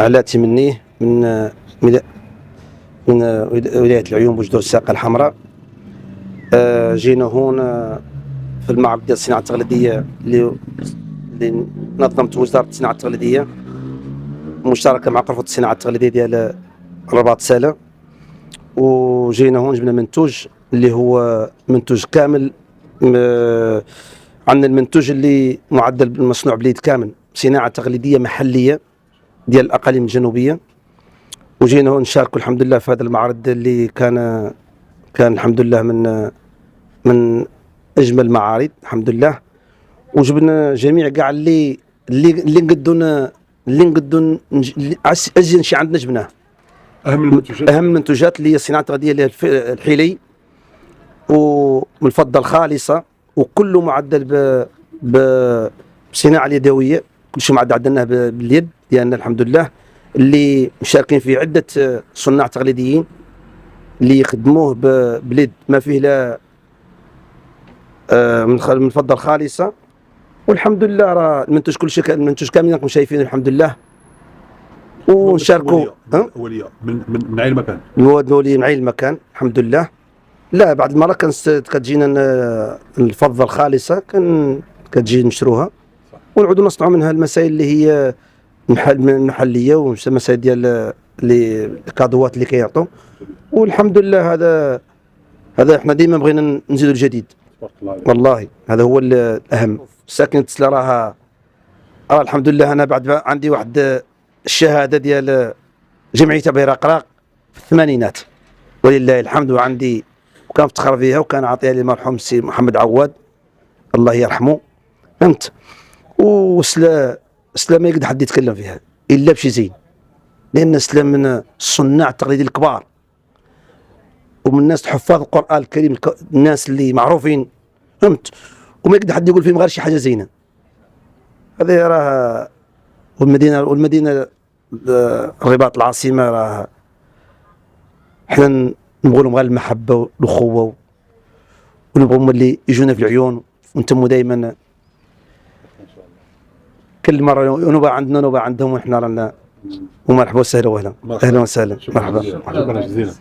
علاتي منيه من ولاية العيون بوجدور الساقة الحمراء. جينا هون في المعرض ديال الصناعة التقليدية اللي نظمت وزارة الصناعة التقليدية مشتركة مع غرفة الصناعة التقليدية ديال الرباط سالة. وجينا هون جبنا منتوج اللي هو منتوج كامل. عندنا المنتوج اللي معدل مصنوع باليد كامل، صناعة تقليدية محلية ديال الأقاليم الجنوبية. وجينا هون نشاركوا الحمد لله في هذا المعرض اللي كان الحمد لله من أجمل المعارض الحمد لله. وجبنا جميع كاع اللي نقدو أزين شي عندنا جبناه. أهم المنتوجات اللي هي الصناعة التقليدية اللي هي الحلي ومن الفضة الخالصة، وكله معدل بصناعة اليدوية، كل شيء معدل عندنا باليد ديالنا الحمد لله، اللي مشاركين فيه عدة صناع تقليديين اللي يخدموه باليد، ما فيه لا من الفضة الخالصة. والحمد لله راه المنتوج كل شيء المنتوج كامل راكم شايفين الحمد لله. ونشاركوا ولية من اي مكان؟ من اي المكان الحمد لله. لا بعض المرات كتجينا الفضة الخالصة كتجي نشروها ونعودوا نصنعوا منها المسائل اللي هي محلية ومسائل ديال الكادوات اللي كيعطوا. والحمد لله هذا احنا ديما بغينا نزيدوا الجديد والله، هذا هو الأهم. ساكنة تسلا راه الحمد لله. أنا بعد عندي واحد الشهادة ديال جمعية بئر قراق في الثمانينات ولله الحمد، وعندي وكان افتخر فيها وكان عاطيها لي المرحوم السي محمد عواد الله يرحمه، فهمت. وسلا ما يقدر حد يتكلم فيها الا بشي زين، لان سلام من الصناع التقليديين الكبار ومن الناس حفاظ القران الكريم، الناس اللي معروفين، فهمت. وما يقدر حد يقول فيهم غير شي حاجه زينه. هذه راه والمدينه الرباط العاصمه راه حنا نبغوا لهم غير المحبه والاخوه، ونبغوا اللي يجونا في العيون ونتموا دائما كل مره نوبه عندنا نوبه عندهم، وحنا رانا ومرحبا وسهلا. اهلا وسهلا مرحبا. شكرا جزيلا.